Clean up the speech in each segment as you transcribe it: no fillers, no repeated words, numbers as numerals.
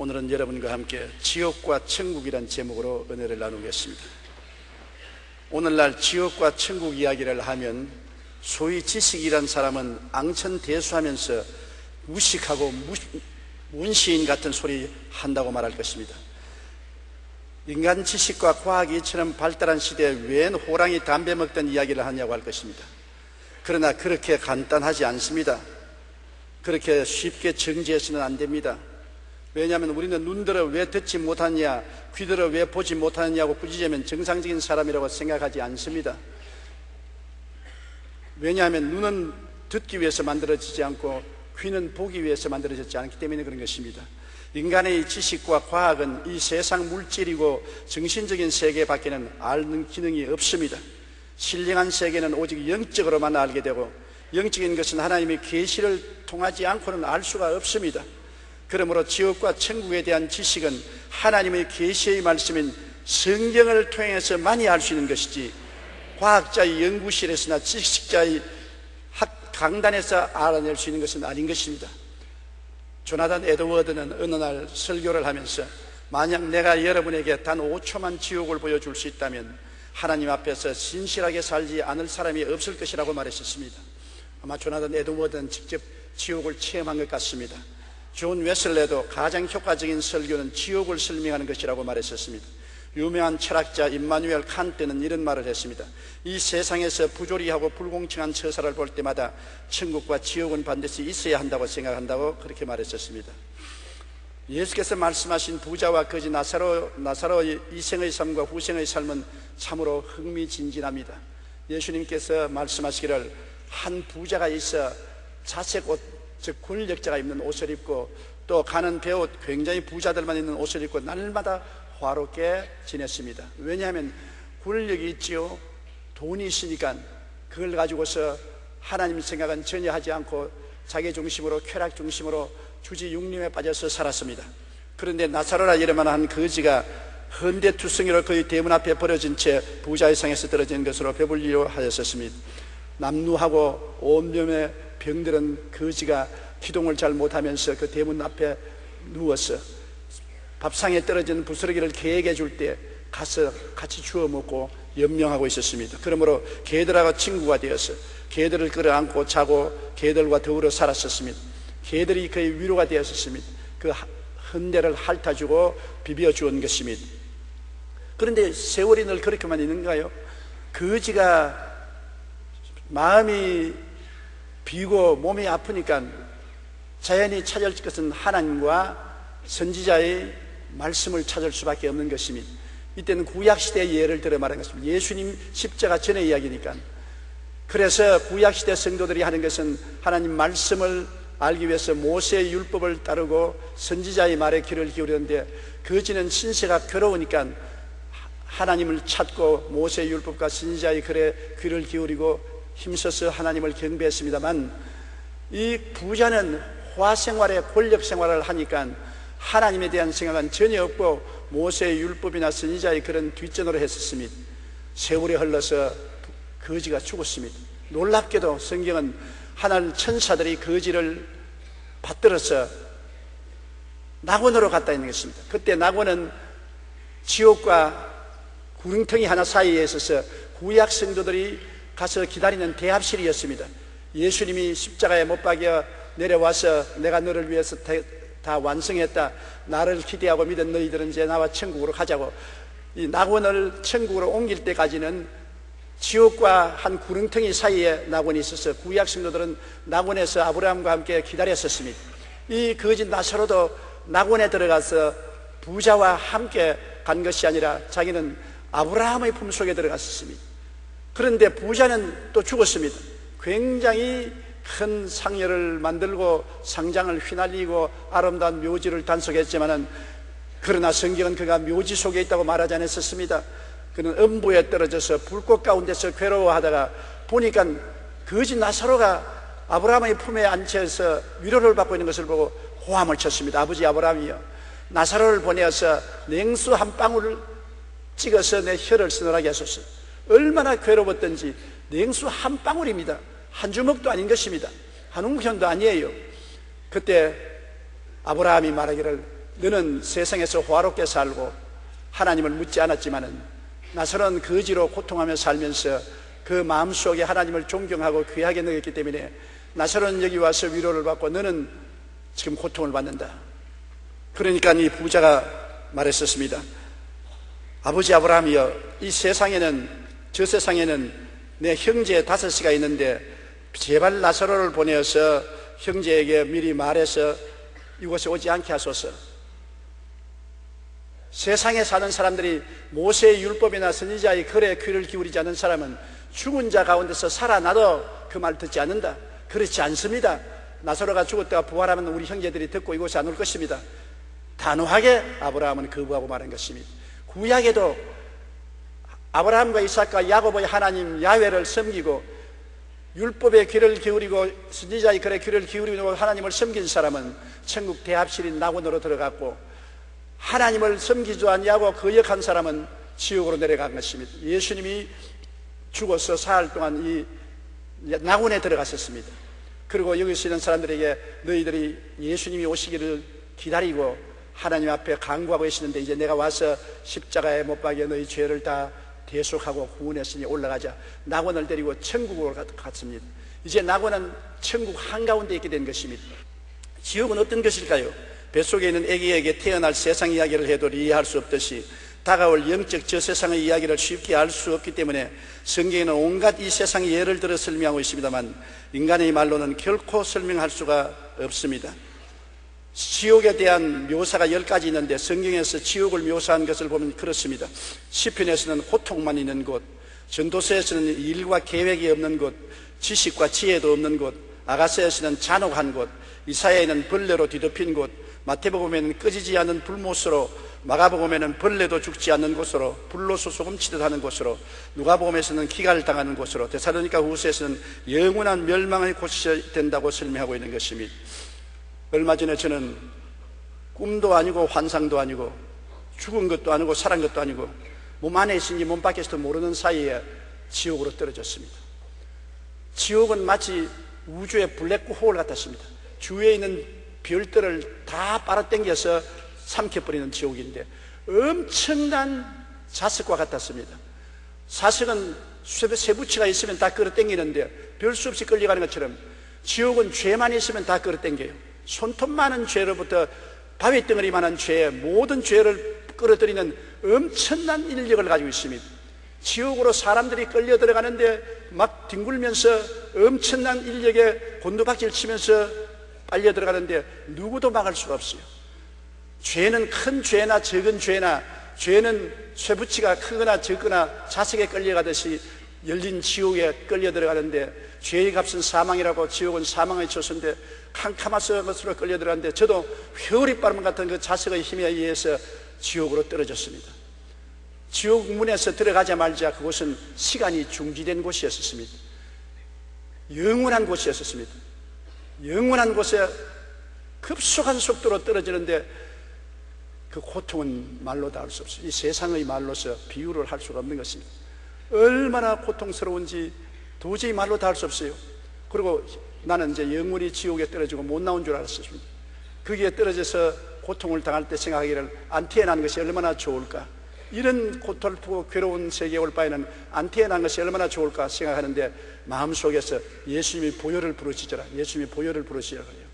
오늘은 여러분과 함께 지옥과 천국이란 제목으로 은혜를 나누겠습니다. 오늘날 지옥과 천국 이야기를 하면 소위 지식이란 사람은 앙천대수하면서 무식하고 문시인 같은 소리 한다고 말할 것입니다. 인간 지식과 과학이 이처럼 발달한 시대에 웬 호랑이 담배 먹던 이야기를 하냐고 할 것입니다. 그러나 그렇게 간단하지 않습니다. 그렇게 쉽게 정지해서는 안 됩니다. 왜냐하면 우리는 눈들어 왜 듣지 못하느냐, 귀들어 왜 보지 못하느냐고 꾸짖으면 정상적인 사람이라고 생각하지 않습니다. 왜냐하면 눈은 듣기 위해서 만들어지지 않고 귀는 보기 위해서 만들어졌지 않기 때문에 그런 것입니다. 인간의 지식과 과학은 이 세상 물질이고 정신적인 세계밖에는 아는 기능이 없습니다. 신령한 세계는 오직 영적으로만 알게 되고, 영적인 것은 하나님의 계시를 통하지 않고는 알 수가 없습니다. 그러므로 지옥과 천국에 대한 지식은 하나님의 계시의 말씀인 성경을 통해서 많이 알 수 있는 것이지, 과학자의 연구실에서나 지식자의 강단에서 알아낼 수 있는 것은 아닌 것입니다. 조나단 에드워드는 어느 날 설교를 하면서, 만약 내가 여러분에게 단 5초만 지옥을 보여줄 수 있다면 하나님 앞에서 신실하게 살지 않을 사람이 없을 것이라고 말했었습니다. 아마 조나단 에드워드는 직접 지옥을 체험한 것 같습니다. 존 웨슬레도 가장 효과적인 설교는 지옥을 설명하는 것이라고 말했었습니다. 유명한 철학자 임마누엘 칸트는 이런 말을 했습니다. 이 세상에서 부조리하고 불공평한 처사를 볼 때마다 천국과 지옥은 반드시 있어야 한다고 생각한다고 그렇게 말했었습니다. 예수께서 말씀하신 부자와 거지 나사로의 이생의 삶과 후생의 삶은 참으로 흥미진진합니다. 예수님께서 말씀하시기를, 한 부자가 있어 자색 옷, 즉 권력자가 입는 옷을 입고, 또 가는 배옷, 굉장히 부자들만 입는 옷을 입고 날마다 화롭게 지냈습니다. 왜냐하면 권력이 있지요, 돈이 있으니까 그걸 가지고서 하나님 생각은 전혀 하지 않고 자기 중심으로, 쾌락 중심으로 주지 육림에 빠져서 살았습니다. 그런데 나사로라 이름만한 거지가 헌데투성이로 그의 대문 앞에 버려진 채 부자의 상에서 떨어진 것으로 배불리려 하였었습니다. 남루하고 온몸에 병들은 거지가 기동을 잘 못하면서 그 대문 앞에 누워서 밥상에 떨어진 부스러기를 개에게 줄 때 가서 같이 주워 먹고 연명하고 있었습니다. 그러므로 개들하고 친구가 되어서 개들을 끌어안고 자고 개들과 더불어 살았었습니다. 개들이 그의 위로가 되었었습니다. 그 헌대를 핥아주고 비벼주온 것입니다. 그런데 세월이 늘 그렇게만 있는가요? 거지가 마음이 비고 몸이 아프니까 자연히 찾을 것은 하나님과 선지자의 말씀을 찾을 수밖에 없는 것입니다. 이때는 구약시대의 예를 들어 말하는 것입니다. 예수님 십자가 전의 이야기니까. 그래서 구약시대 성도들이 하는 것은 하나님 말씀을 알기 위해서 모세의 율법을 따르고 선지자의 말에 귀를 기울이는데, 거지는 신세가 괴로우니까 하나님을 찾고 모세의 율법과 선지자의 글에 귀를 기울이고 힘써서 하나님을 경배했습니다만, 이 부자는 화생활에 권력 생활을 하니까 하나님에 대한 생각은 전혀 없고 모세의 율법이나 선지자의 그런 뒷전으로 했었습니다. 세월이 흘러서 거지가 죽었습니다. 놀랍게도 성경은 하나님 천사들이 거지를 받들어서 낙원으로 갔다 있는 것입니다. 그때 낙원은 지옥과 구릉텅이 하나 사이에 있어서 구약 성도들이 가서 기다리는 대합실이었습니다. 예수님이 십자가에 못 박여 내려와서 내가 너를 위해서 다 완성했다, 나를 기대하고 믿은 너희들은 이제 나와 천국으로 가자고, 이 낙원을 천국으로 옮길 때까지는 지옥과 한 구릉텅이 사이에 낙원이 있어서 구약 성도들은 낙원에서 아브라함과 함께 기다렸었습니다. 이 거짓 나사로도 낙원에 들어가서 부자와 함께 간 것이 아니라 자기는 아브라함의 품속에 들어갔었습니다. 그런데 부자는 또 죽었습니다. 굉장히 큰 상여를 만들고 상장을 휘날리고 아름다운 묘지를 단속했지만은, 그러나 성경은 그가 묘지 속에 있다고 말하지 않았었습니다. 그는 음부에 떨어져서 불꽃 가운데서 괴로워하다가 보니까 거지 나사로가 아브라함의 품에 앉혀서 위로를 받고 있는 것을 보고 호함을 쳤습니다. 아버지 아브라함이여, 나사로를 보내어서 냉수 한 방울을 찍어서 내 혀를 서늘하게 하소서. 얼마나 괴로웠던지. 냉수 한 방울입니다. 한 주먹도 아닌 것입니다. 한 웅편도 아니에요. 그때 아브라함이 말하기를, 너는 세상에서 화롭게 살고 하나님을 묻지 않았지만은 나사로는 거지로 고통하며 살면서 그 마음속에 하나님을 존경하고 귀하게 여겼기 때문에 나사로는 여기 와서 위로를 받고 너는 지금 고통을 받는다. 그러니까 이 부자가 말했었습니다. 아버지 아브라함이여, 이 세상에는, 저 세상에는 내 형제 5이 있는데 제발 나사로를 보내어서 형제에게 미리 말해서 이곳에 오지 않게 하소서. 세상에 사는 사람들이 모세의 율법이나 선지자의 글에 귀를 기울이지 않는 사람은 죽은 자 가운데서 살아나도 그 말 듣지 않는다. 그렇지 않습니다. 나사로가 죽었다가 부활하면 우리 형제들이 듣고 이곳에 안 올 것입니다. 단호하게 아브라함은 거부하고 말한 것입니다. 구약에도 아브라함과 이삭과 야곱의 하나님 야훼를 섬기고 율법의 귀를 기울이고 선지자의 글에 귀를 기울이고 하나님을 섬긴 사람은 천국 대합실인 낙원으로 들어갔고, 하나님을 섬기지 않냐고 거역한 사람은 지옥으로 내려간 것입니다. 예수님이 죽어서 사흘 동안 이 낙원에 들어갔었습니다. 그리고 여기 있는 사람들에게 너희들이 예수님이 오시기를 기다리고 하나님 앞에 간구하고 계시는데 이제 내가 와서 십자가에 못 박여 너희 죄를 다 대속하고 구원했으니 올라가자. 낙원을 데리고 천국으로 갔습니다. 이제 낙원은 천국 한가운데 있게 된 것입니다. 지옥은 어떤 것일까요? 뱃속에 있는 아기에게 태어날 세상 이야기를 해도 이해할 수 없듯이 다가올 영적 저 세상의 이야기를 쉽게 알 수 없기 때문에 성경에는 온갖 이 세상의 예를 들어 설명하고 있습니다만 인간의 말로는 결코 설명할 수가 없습니다. 지옥에 대한 묘사가 10가지 있는데 성경에서 지옥을 묘사한 것을 보면 그렇습니다. 시편에서는 고통만 있는 곳, 전도서에서는 일과 계획이 없는 곳, 지식과 지혜도 없는 곳, 아가서에서는 잔혹한 곳, 이사야에는 벌레로 뒤덮인 곳, 마태복음에는 꺼지지 않는 불못으로, 마가복음에는 벌레도 죽지 않는 곳으로, 불로서 소금치듯 하는 곳으로, 누가복음에서는 기갈을 당하는 곳으로, 데살로니가 후서에서는 영원한 멸망의 곳이 된다고 설명하고 있는 것입니다. 얼마 전에 저는 꿈도 아니고 환상도 아니고 죽은 것도 아니고 살은 것도 아니고 몸 안에 있으니 몸 밖에 있어도 모르는 사이에 지옥으로 떨어졌습니다. 지옥은 마치 우주의 블랙홀 같았습니다. 주위에 있는 별들을 다 빨아당겨서 삼켜버리는 지옥인데 엄청난 자석과 같았습니다. 사석은 쇠붙이가 있으면 다 끌어당기는데 별 수 없이 끌려가는 것처럼 지옥은 죄만 있으면 다 끌어당겨요. 손톱 많은 죄로부터 바위덩어리만한 죄, 모든 죄를 끌어들이는 엄청난 인력을 가지고 있습니다. 지옥으로 사람들이 끌려 들어가는데 막 뒹굴면서 엄청난 인력에 곤두박질 치면서 빨려 들어가는데 누구도 막을 수가 없어요. 죄는 큰 죄나 적은 죄나, 죄는 쇠붙이가 크거나 적거나 자석에 끌려가듯이 열린 지옥에 끌려 들어가는데 죄의 값은 사망이라고, 지옥은 사망의 처소인데 캄캄한 것으로 끌려 들어가는데 저도 회오리 바람 같은 그 자석의 힘에 의해서 지옥으로 떨어졌습니다. 지옥 문에서 들어가자마자 그곳은 시간이 중지된 곳이었습니다. 영원한 곳이었습니다. 영원한 곳에 급속한 속도로 떨어지는데 그 고통은 말로 다 할 수 없어요. 이 세상의 말로서 비유를 할 수가 없는 것입니다. 얼마나 고통스러운지 도저히 말로 다 할 수 없어요. 그리고 나는 이제 영원히 지옥에 떨어지고 못 나온 줄 알았습니다. 거기에 떨어져서 고통을 당할 때 생각하기를 안 태어난 것이 얼마나 좋을까, 이런 고통스럽고 괴로운 세계에 올 바에는 안 태어난 것이 얼마나 좋을까 생각하는데 마음속에서 예수님이 보혈을 부르시더라, 예수님이 보혈을 부르시더라 그래요.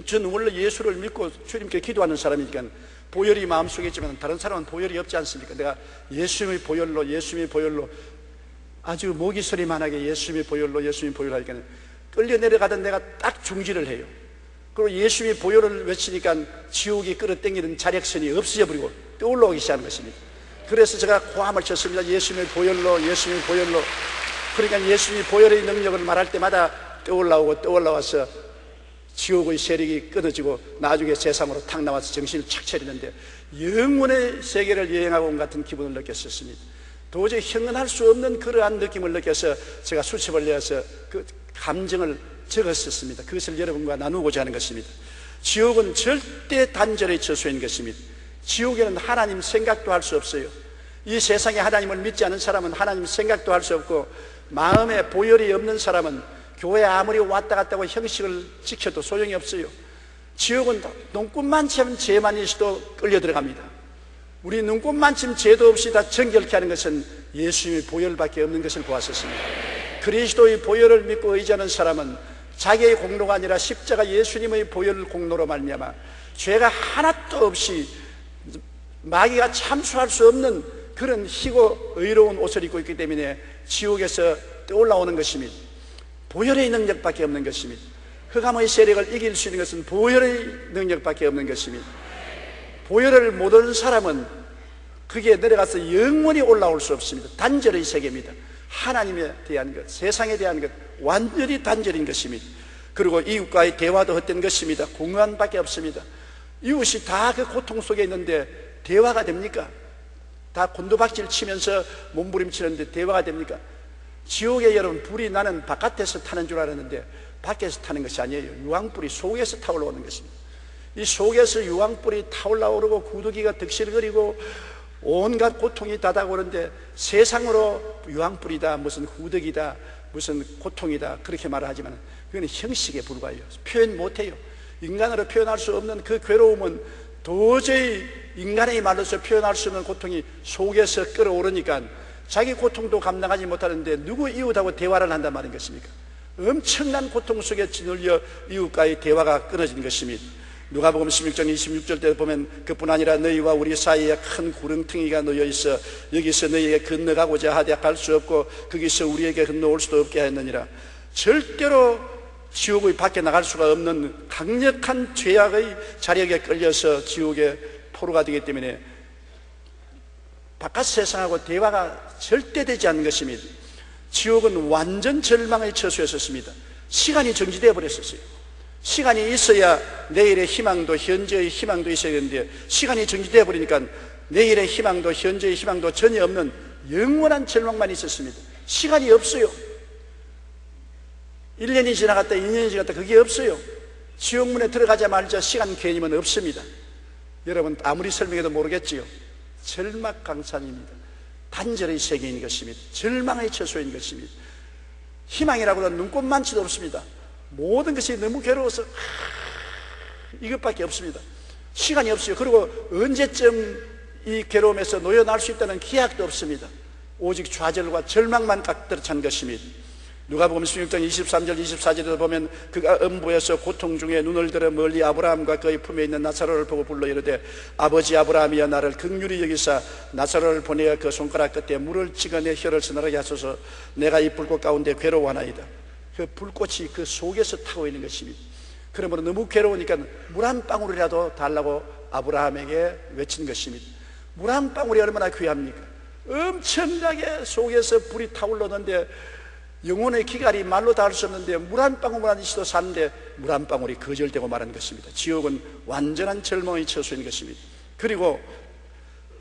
저는 원래 예수를 믿고 주님께 기도하는 사람이니까 보혈이 마음속에 있지만 다른 사람은 보혈이 없지 않습니까? 내가 예수님의 보혈로 아주 목이 소리만하게 예수님의 보혈로 하니까 끌려 내려가던 내가 딱 중지를 해요. 그리고 예수님의 보혈을 외치니까 지옥이 끌어당기는 자력선이 없어져 버리고 떠올라오기 시작하는 것입니다. 그래서 제가 고함을 쳤습니다. 예수님의 보혈로. 그러니까 예수님의 보혈의 능력을 말할 때마다 떠올라와서 지옥의 세력이 끊어지고 나중에 세상으로 탁 나와서 정신을 착 차리는데 영원의 세계를 여행하고 온 같은 기분을 느꼈었습니다. 도저히 형언할 수 없는 그러한 느낌을 느껴서 제가 수첩을 내어서 그 감정을 적었었습니다. 그것을 여러분과 나누고자 하는 것입니다. 지옥은 절대 단절의 처소인 것입니다. 지옥에는 하나님 생각도 할 수 없어요. 이 세상에 하나님을 믿지 않은 사람은 하나님 생각도 할 수 없고, 마음에 보혈이 없는 사람은 교회 아무리 왔다 갔다 하고 형식을 지켜도 소용이 없어요. 지옥은 눈꽃만큼 죄만 있어도 끌려 들어갑니다. 우리 눈꽃만큼 죄도 없이 다 정결케 하는 것은 예수님의 보혈밖에 없는 것을 보았었습니다. 그리스도의 보혈을 믿고 의지하는 사람은 자기의 공로가 아니라 십자가 예수님의 보혈 공로로 말미암아 죄가 하나도 없이 마귀가 참수할 수 없는 그런 희고 의로운 옷을 입고 있기 때문에 지옥에서 떠올라오는 것입니다. 보혈의 능력밖에 없는 것입니다. 흑암의 세력을 이길 수 있는 것은 보혈의 능력밖에 없는 것입니다. 보혈을 모르는 사람은 그게 내려가서 영원히 올라올 수 없습니다. 단절의 세계입니다. 하나님에 대한 것, 세상에 대한 것, 완전히 단절인 것입니다. 그리고 이웃과의 대화도 헛된 것입니다. 공허함밖에 없습니다. 이웃이 다 그 고통 속에 있는데 대화가 됩니까? 다 곤두박질 치면서 몸부림치는데 대화가 됩니까? 지옥에 여러분 불이 나는 바깥에서 타는 줄 알았는데 밖에서 타는 것이 아니에요. 유황불이 속에서 타올라오는 것입니다. 이 속에서 유황불이 타올라오르고 구더기가 득실거리고 온갖 고통이 다다오는데 세상으로 유황불이다, 무슨 구더기다, 무슨 고통이다 그렇게 말을 하지만 그건 형식에 불과해요. 표현 못해요. 인간으로 표현할 수 없는 그 괴로움은 도저히 인간의 말로서 표현할 수 없는 고통이 속에서 끓어오르니까 자기 고통도 감당하지 못하는데 누구 이웃하고 대화를 한단 말인 것입니까? 엄청난 고통 속에 짓눌려 이웃과의 대화가 끊어진 것입니다. 누가복음 16장 26절 때 보면 그뿐 아니라 너희와 우리 사이에 큰 구렁텅이가 놓여 있어 여기서 너희에게 건너가고자 하되 갈 수 없고 거기서 우리에게 건너올 수도 없게 하였느니라. 절대로 지옥의 밖에 나갈 수가 없는 강력한 죄악의 자력에 끌려서 지옥의 포로가 되기 때문에 바깥 세상하고 대화가 절대 되지 않는 것입니다. 지옥은 완전 절망의 처소였었습니다. 시간이 정지되어 버렸었어요. 시간이 있어야 내일의 희망도 현재의 희망도 있어야 되는데 시간이 정지되어 버리니까 내일의 희망도 현재의 희망도 전혀 없는 영원한 절망만 있었습니다. 시간이 없어요. 1년이 지나갔다 2년이 지나갔다 그게 없어요. 지옥문에 들어가자마자 시간 개념은 없습니다. 여러분 아무리 설명해도 모르겠지요. 절망강산입니다. 단절의 세계인 것입니다. 절망의 처소인 것입니다. 희망이라고는 눈꽃만치도 없습니다. 모든 것이 너무 괴로워서 이것밖에 없습니다. 시간이 없어요. 그리고 언제쯤 이 괴로움에서 놓여날 수 있다는 기약도 없습니다. 오직 좌절과 절망만 가득 찬 것입니다. 누가복음 16장 23절 24절에도 보면 그가 음부에서 고통 중에 눈을 들어 멀리 아브라함과 그의 품에 있는 나사로를 보고 불러 이르되 아버지 아브라함이여 나를 긍휼히 여기사 나사로를 보내어 그 손가락 끝에 물을 찍어 내 혀를 서늘하게 하소서 내가 이 불꽃 가운데 괴로워하나이다. 그 불꽃이 그 속에서 타고 있는 것입니다. 그러므로 너무 괴로우니까 물 한 방울이라도 달라고 아브라함에게 외친 것입니다. 물 한 방울이 얼마나 귀합니까? 엄청나게 속에서 불이 타올랐는데 영혼의 기갈이 말로 닿을 수 없는데 물 한 방울만 있어도 사는데 물 한 방울이 거절되고 말하는 것입니다. 지옥은 완전한 절망의 처소인 것입니다. 그리고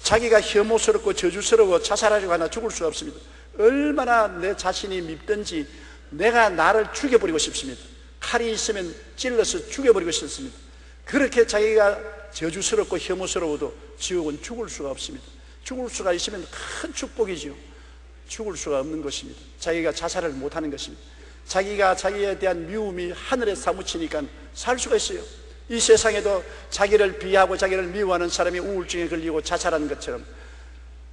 자기가 혐오스럽고 저주스러워 자살하려고 하나 죽을 수가 없습니다. 얼마나 내 자신이 밉든지 내가 나를 죽여버리고 싶습니다. 칼이 있으면 찔러서 죽여버리고 싶습니다. 그렇게 자기가 저주스럽고 혐오스러워도 지옥은 죽을 수가 없습니다. 죽을 수가 있으면 큰 축복이지요. 죽을 수가 없는 것입니다. 자기가 자살을 못하는 것입니다. 자기가 자기에 대한 미움이 하늘에 사무치니까 살 수가 있어요. 이 세상에도 자기를 비하하고 자기를 미워하는 사람이 우울증에 걸리고 자살하는 것처럼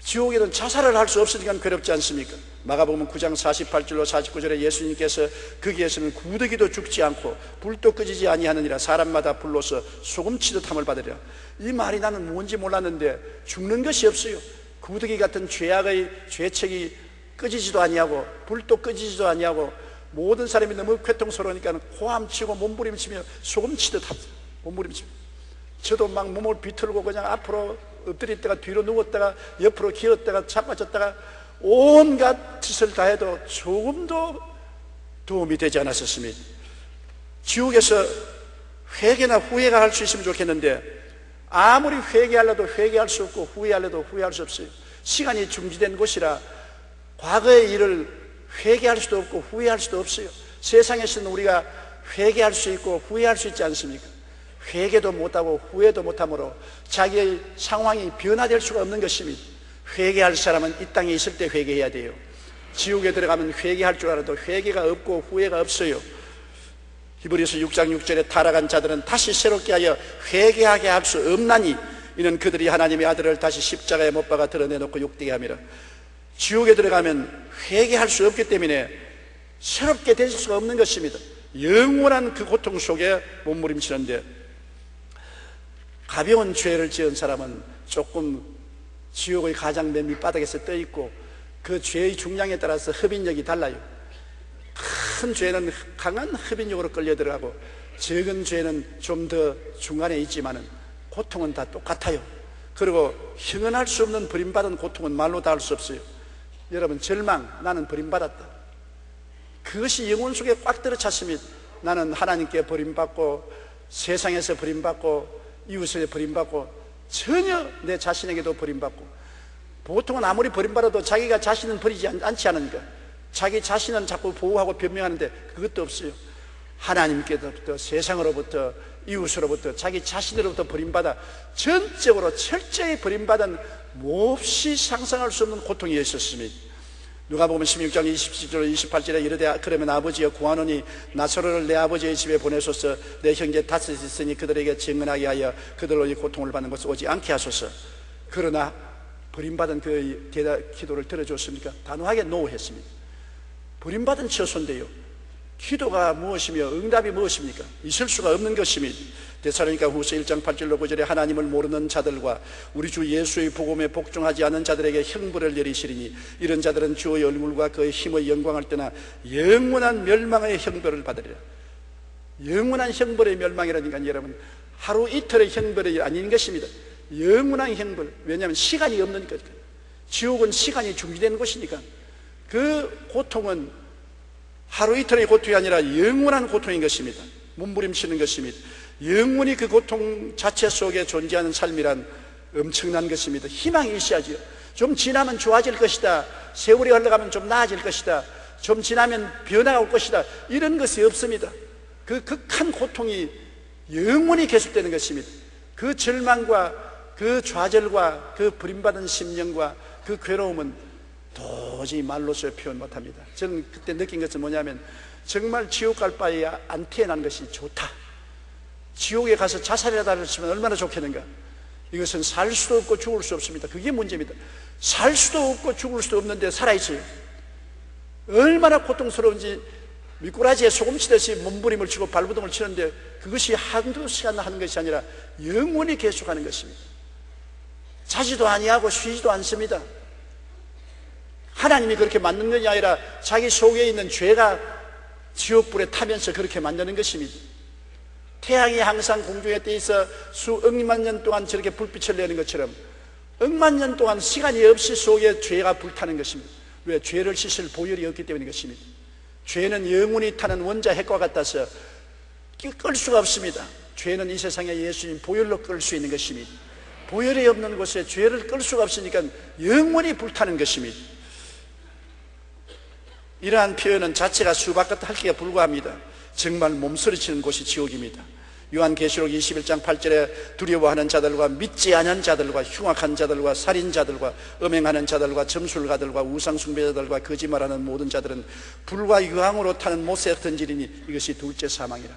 지옥에는 자살을 할 수 없으니까 괴롭지 않습니까? 마가복음 9장 48절로 49절에 예수님께서 거기에서는 구더기도 죽지 않고 불도 끄지지 아니하느니라 사람마다 불로서 소금치듯 함을 받으리라. 이 말이 나는 뭔지 몰랐는데 죽는 것이 없어요. 구더기 같은 죄악의 죄책이 끄지지도 아니하고 불도 끄지지도 아니하고 모든 사람이 너무 괴통스러우니까 호함치고 몸부림치며 소금치듯 몸부림치며 저도 막 몸을 비틀고 그냥 앞으로 엎드렸다가 뒤로 누웠다가 옆으로 기었다가 자빠졌다가 온갖 짓을 다 해도 조금도 도움이 되지 않았었습니다. 지옥에서 회개나 후회가 할 수 있으면 좋겠는데 아무리 회개하려도 회개할 수 없고 후회하려도 후회할 수 없어요. 시간이 중지된 곳이라 과거의 일을 회개할 수도 없고 후회할 수도 없어요. 세상에서는 우리가 회개할 수 있고 후회할 수 있지 않습니까? 회개도 못하고 후회도 못하므로 자기의 상황이 변화될 수가 없는 것입니다. 회개할 사람은 이 땅에 있을 때 회개해야 돼요. 지옥에 들어가면 회개할 줄 알아도 회개가 없고 후회가 없어요. 히브리서 6장 6절에 타락한 자들은 다시 새롭게 하여 회개하게 할 수 없나니 이는 그들이 하나님의 아들을 다시 십자가에 못 박아 드러내놓고 욕되게 함이라. 지옥에 들어가면 회개할 수 없기 때문에 새롭게 되실 수가 없는 것입니다. 영원한 그 고통 속에 몸부림치는데, 가벼운 죄를 지은 사람은 조금 지옥의 가장 맨 밑바닥에서 떠 있고 그 죄의 중량에 따라서 흡인력이 달라요. 큰 죄는 강한 흡인력으로 끌려 들어가고 적은 죄는 좀 더 중간에 있지만은 고통은 다 똑같아요. 그리고 형언할 수 없는 버림받은 고통은 말로 다 할 수 없어요. 여러분, 절망, 나는 버림받았다, 그것이 영혼 속에 꽉 들어찼습니다. 나는 하나님께 버림받고 세상에서 버림받고 이웃에게 버림받고 전혀 내 자신에게도 버림받고, 보통은 아무리 버림받아도 자기가 자신은 버리지 않지 않으니까 자기 자신은 자꾸 보호하고 변명하는데 그것도 없어요. 하나님께로부터, 세상으로부터, 이웃으로부터, 자기 자신으로부터 버림받아 전적으로 철저히 버림받은 몹시 상상할 수 없는 고통이 있었습니다. 누가복음 16장 27절 28절에 이르되 그러면 아버지여 구하노니 나사로를 내 아버지의 집에 보내소서. 내 형제 다섯이 있으니 그들에게 증언하게 하여 그들로 이 고통을 받는 것을 오지 않게 하소서. 그러나 버림받은 그 기도를 들어줬습니까? 단호하게 노했습니다. 버림받은 처소인데요, 기도가 무엇이며 응답이 무엇입니까? 있을 수가 없는 것입니다. 데살로니가 후서 1장 8절로 9절에 하나님을 모르는 자들과 우리 주 예수의 복음에 복종하지 않은 자들에게 형벌을 내리시리니 이런 자들은 주의 얼굴과 그의 힘의 영광을 떠나 영원한 멸망의 형벌을 받으리라. 영원한 형벌의 멸망이라니까 여러분, 하루 이틀의 형벌이 아닌 것입니다. 영원한 형벌. 왜냐하면 시간이 없는 거니까. 지옥은 시간이 중지된 곳이니까. 그 고통은 하루 이틀의 고통이 아니라 영원한 고통인 것입니다. 몸부림치는 것입니다. 영원히 그 고통 자체 속에 존재하는 삶이란 엄청난 것입니다. 희망이 있어야죠. 좀 지나면 좋아질 것이다, 세월이 흘러가면 좀 나아질 것이다, 좀 지나면 변화가 올 것이다, 이런 것이 없습니다. 그 극한 고통이 영원히 계속되는 것입니다. 그 절망과 그 좌절과 그 버림받은 심령과 그 괴로움은 도저히 말로서 표현 못합니다. 저는 그때 느낀 것은 뭐냐면, 정말 지옥 갈 바에 안 태어난 것이 좋다. 지옥에 가서 자살이라도 하셨으면 얼마나 좋겠는가. 이것은 살 수도 없고 죽을 수 없습니다. 그게 문제입니다. 살 수도 없고 죽을 수도 없는데 살아있어요. 얼마나 고통스러운지. 미꾸라지에 소금 치듯이 몸부림을 치고 발부둥을 치는데 그것이 한두 시간 하는 것이 아니라 영원히 계속하는 것입니다. 자지도 아니하고 쉬지도 않습니다. 하나님이 그렇게 만든 것이 아니라 자기 속에 있는 죄가 지옥불에 타면서 그렇게 만드는 것입니다. 태양이 항상 공중에 떠 있어 수억만 년 동안 저렇게 불빛을 내는 것처럼 억만 년 동안 시간이 없이 속에 죄가 불타는 것입니다. 왜? 죄를 씻을 보혈이 없기 때문인 것입니다. 죄는 영원히 타는 원자 핵과 같아서 끌 수가 없습니다. 죄는 이 세상에 예수님 보혈로 끌 수 있는 것입니다. 보혈이 없는 곳에 죄를 끌 수가 없으니까 영원히 불타는 것입니다. 이러한 표현은 자체가 수박같은 할기에 불과합니다. 정말 몸서리치는 곳이 지옥입니다. 요한계시록 21장 8절에 두려워하는 자들과 믿지 않은 자들과 흉악한 자들과 살인자들과 음행하는 자들과 점술가들과 우상숭배자들과 거짓말하는 모든 자들은 불과 유황으로 타는 못에 던지리니 이것이 둘째 사망이라.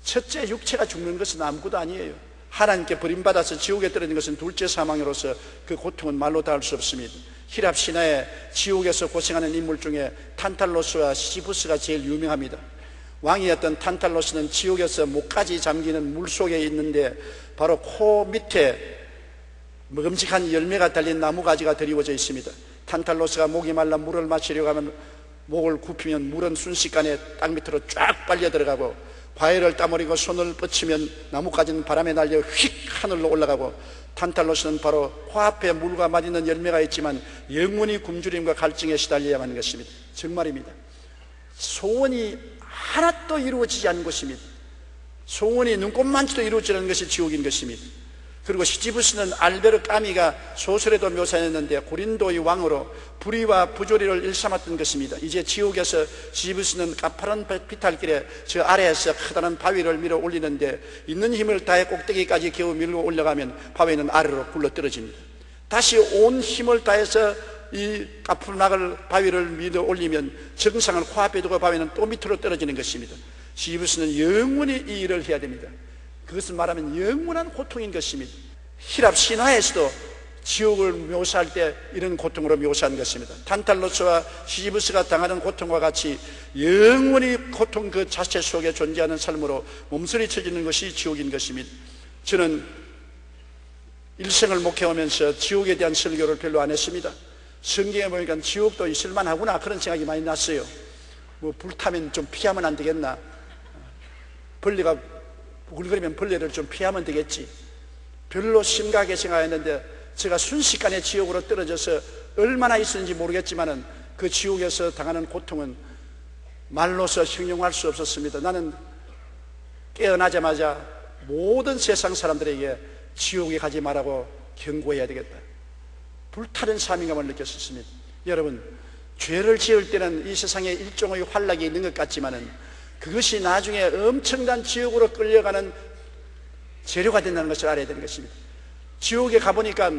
첫째 육체가 죽는 것은 아무것도 아니에요. 하나님께 버림받아서 지옥에 떨어진 것은 둘째 사망으로서 그 고통은 말로 다 할 수 없습니다. 히랍 신화에 지옥에서 고생하는 인물 중에 탄탈로스와 시지부스가 제일 유명합니다. 왕이었던 탄탈로스는 지옥에서 목까지 잠기는 물속에 있는데 바로 코 밑에 먹음직한 열매가 달린 나무가지가 드리워져 있습니다. 탄탈로스가 목이 말라 물을 마시려고 하면 목을 굽히면 물은 순식간에 땅 밑으로 쫙 빨려 들어가고, 과일을 따버리고 손을 뻗치면 나무가지는 바람에 날려 휙 하늘로 올라가고, 탄탈로스는 바로 코앞에 물과 맛있는 열매가 있지만 영원히 굶주림과 갈증에 시달려야만 하는 것입니다. 정말입니다. 소원이 하나도 이루어지지 않는 것입니다. 소원이 눈꼽만치도 이루어지지 않는 것이 지옥인 것입니다. 그리고 시지부스는 알베르 까미가 소설에도 묘사했는데 고린도의 왕으로 불의와 부조리를 일삼았던 것입니다. 이제 지옥에서 시지부스는 가파른 비탈길에 저 아래에서 커다란 바위를 밀어 올리는데 있는 힘을 다해 꼭대기까지 겨우 밀고 올라가면 바위는 아래로 굴러 떨어집니다. 다시 온 힘을 다해서 이 가풀막을 바위를 밀어 올리면 정상을 코앞에 두고 바위는 또 밑으로 떨어지는 것입니다. 시지부스는 영원히 이 일을 해야 됩니다. 그것을 말하면 영원한 고통인 것입니다. 히랍 신화에서도 지옥을 묘사할 때 이런 고통으로 묘사한 것입니다. 탄탈로스와 시지부스가 당하는 고통과 같이 영원히 고통 그 자체 속에 존재하는 삶으로 몸서리쳐지는 것이 지옥인 것입니다. 저는 일생을 목회하면서 지옥에 대한 설교를 별로 안 했습니다. 성경에 보니까 지옥도 있을만 하구나 그런 생각이 많이 났어요. 뭐 불타면 좀 피하면 안 되겠나, 벌레가 우글거리면 벌레를 좀 피하면 되겠지, 별로 심각하게 생각했는데 제가 순식간에 지옥으로 떨어져서 얼마나 있었는지 모르겠지만은 그 지옥에서 당하는 고통은 말로서形容할 수 없었습니다. 나는 깨어나자마자 모든 세상 사람들에게 지옥에 가지 말라고 경고해야 되겠다, 불타는 사명감을 느꼈었습니다. 여러분, 죄를 지을 때는 이 세상에 일종의 환락이 있는 것 같지만은 그것이 나중에 엄청난 지옥으로 끌려가는 재료가 된다는 것을 알아야 되는 것입니다. 지옥에 가보니까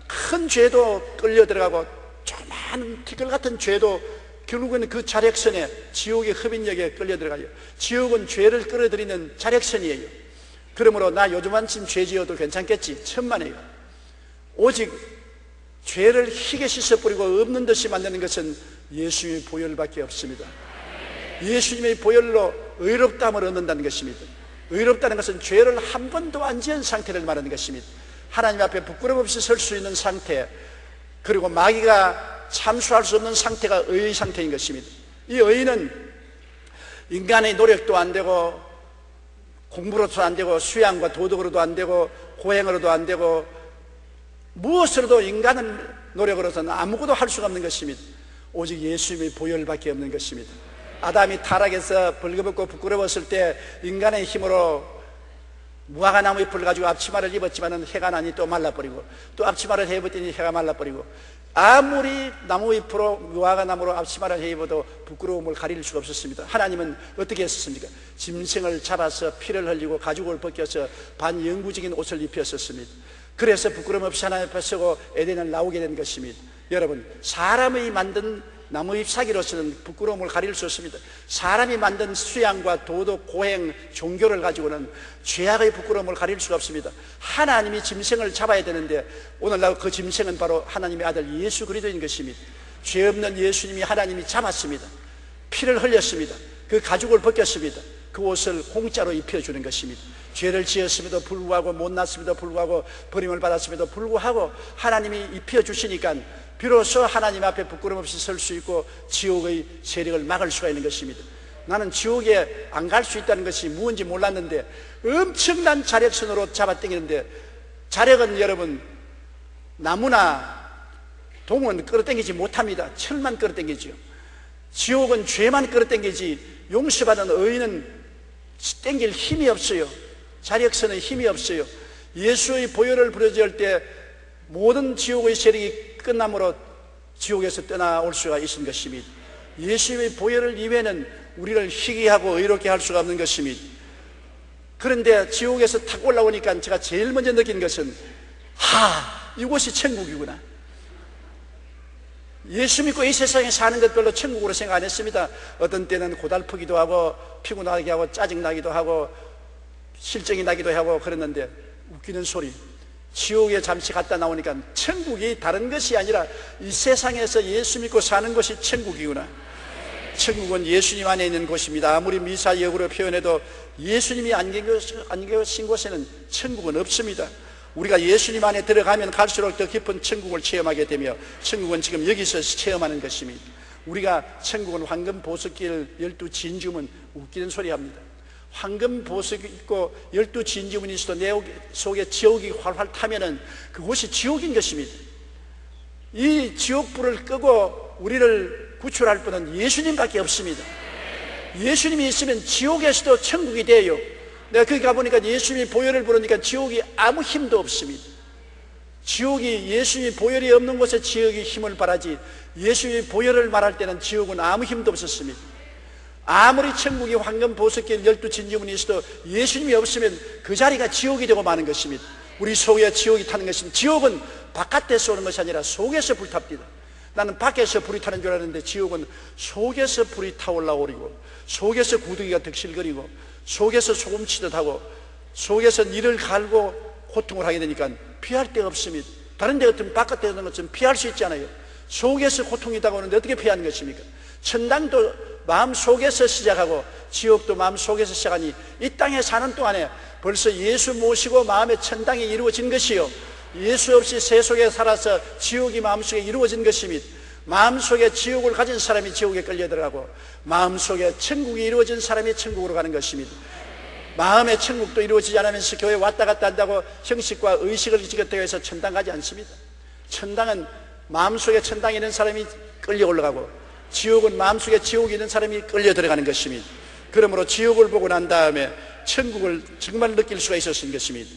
큰 죄도 끌려 들어가고 조그마한 티끌 같은 죄도 결국은 그 자력선에, 지옥의 흡인력에 끌려 들어가요. 지옥은 죄를 끌어들이는 자력선이에요. 그러므로 나 요즘 한쯤 죄 지어도 괜찮겠지, 천만에요. 오직 죄를 희게 씻어버리고 없는 듯이 만드는 것은 예수님의 보혈밖에 없습니다. 예수님의 보혈로 의롭다함을 얻는다는 것입니다. 의롭다는 것은 죄를 한 번도 안 지은 상태를 말하는 것입니다. 하나님 앞에 부끄럼 없이 설 수 있는 상태, 그리고 마귀가 참수할 수 없는 상태가 의의 상태인 것입니다. 이 의는 인간의 노력도 안 되고 공부로도 안 되고 수양과 도덕으로도 안 되고 고행으로도 안 되고 무엇으로도 인간은 노력으로서는 아무것도 할 수가 없는 것입니다. 오직 예수님의 보혈밖에 없는 것입니다. 아담이 타락해서 벌거벗고 부끄러웠을 때 인간의 힘으로 무화과나무 잎을 가지고 앞치마를 입었지만 해가 나니 또 말라버리고, 또 앞치마를 해입었더니 해가 말라버리고, 아무리 나무잎으로 무화과나무로 앞치마를 해입어도 부끄러움을 가릴 수가 없었습니다. 하나님은 어떻게 했었습니까? 짐승을 잡아서 피를 흘리고 가죽을 벗겨서 반영구적인 옷을 입혔었습니다. 그래서 부끄럼 없이 하나님 앞에 서고 에덴을 나오게 된 것입니다. 여러분, 사람이 만든 나무 잎사귀로서는 부끄러움을 가릴 수 없습니다. 사람이 만든 수양과 도덕, 고행, 종교를 가지고는 죄악의 부끄러움을 가릴 수가 없습니다. 하나님이 짐승을 잡아야 되는데 오늘날 그 짐승은 바로 하나님의 아들 예수 그리스도인 것입니다. 죄 없는 예수님이 하나님이 잡았습니다. 피를 흘렸습니다. 그 가죽을 벗겼습니다. 그 옷을 공짜로 입혀주는 것입니다. 죄를 지었음에도 불구하고, 못났음에도 불구하고, 버림을 받았음에도 불구하고 하나님이 입혀주시니까 비로소 하나님 앞에 부끄럼 없이 설 수 있고 지옥의 세력을 막을 수가 있는 것입니다. 나는 지옥에 안 갈 수 있다는 것이 무엇인지 몰랐는데 엄청난 자력선으로 잡아당기는데, 자력은 여러분 나무나 동은 끌어당기지 못합니다. 철만 끌어당기죠. 지옥은 죄만 끌어당기지 용서받은 의인은 당길 힘이 없어요. 자력선의 힘이 없어요. 예수의 보혈을 부려질 때 모든 지옥의 세력이 끝남으로 지옥에서 떠나올 수가 있는 것입니다. 예수의 보혈을 이외에는 우리를 희귀 하고 의롭게 할 수가 없는 것입니다. 그런데 지옥에서 탁 올라오니까 제가 제일 먼저 느낀 것은 이곳이 천국이구나. 예수 믿고 이 세상에 사는 것 별로 천국으로 생각 안 했습니다. 어떤 때는 고달프기도 하고 피곤하게 하고 짜증나기도 하고 실정이 나기도 하고 그랬는데, 웃기는 소리, 지옥에 잠시 갔다 나오니까 천국이 다른 것이 아니라 이 세상에서 예수 믿고 사는 것이 천국이구나. 천국은 예수님 안에 있는 곳입니다. 아무리 미사역으로 표현해도 예수님이 안 계신 곳에는 천국은 없습니다. 우리가 예수님 안에 들어가면 갈수록 더 깊은 천국을 체험하게 되며, 천국은 지금 여기서 체험하는 것입니다. 우리가 천국은 황금 보석길 12진주문, 웃기는 소리 합니다. 황금 보석이 있고 12진주문이 있어도 내 속에 지옥이 활활 타면은 그곳이 지옥인 것입니다. 이 지옥불을 끄고 우리를 구출할 분은 예수님밖에 없습니다. 예수님이 있으면 지옥에서도 천국이 돼요. 내가 거기 가보니까 예수님이 보혈을 부르니까 지옥이 아무 힘도 없습니다. 지옥이 예수님이 보혈이 없는 곳에 지옥이 힘을 발하지, 예수님이 보혈을 말할 때는 지옥은 아무 힘도 없었습니다. 아무리 천국이 황금 보석길 12진주문이 있어도 예수님이 없으면 그 자리가 지옥이 되고 마는 것입니다. 우리 속에 지옥이 타는 것입니다. 지옥은 바깥에서 오는 것이 아니라 속에서 불탑니다. 나는 밖에서 불이 타는 줄 알았는데 지옥은 속에서 불이 타올라오리고 속에서 구더기가 득실거리고 속에서 소금치듯 하고 속에서 이를 갈고 고통을 하게 되니까 피할 데가 없습니다. 다른 데 같으면 바깥에 있는 것처럼 피할 수 있잖아요. 속에서 고통이 다가오는데 어떻게 피하는 것입니까? 천당도 마음 속에서 시작하고 지옥도 마음 속에서 시작하니 이 땅에 사는 동안에 벌써 예수 모시고 마음의 천당이 이루어진 것이요, 예수 없이 세속에 살아서 지옥이 마음속에 이루어진 것입니다. 마음속에 지옥을 가진 사람이 지옥에 끌려 들어가고 마음속에 천국이 이루어진 사람이 천국으로 가는 것입니다. 마음의 천국도 이루어지지 않으면서 교회 왔다 갔다 한다고 형식과 의식을 지켰다고 해서 천당 가지 않습니다. 천당은 마음속에 천당이 있는 사람이 끌려 올라가고 지옥은 마음속에 지옥이 있는 사람이 끌려 들어가는 것입니다. 그러므로 지옥을 보고 난 다음에 천국을 정말 느낄 수가 있었던 것입니다.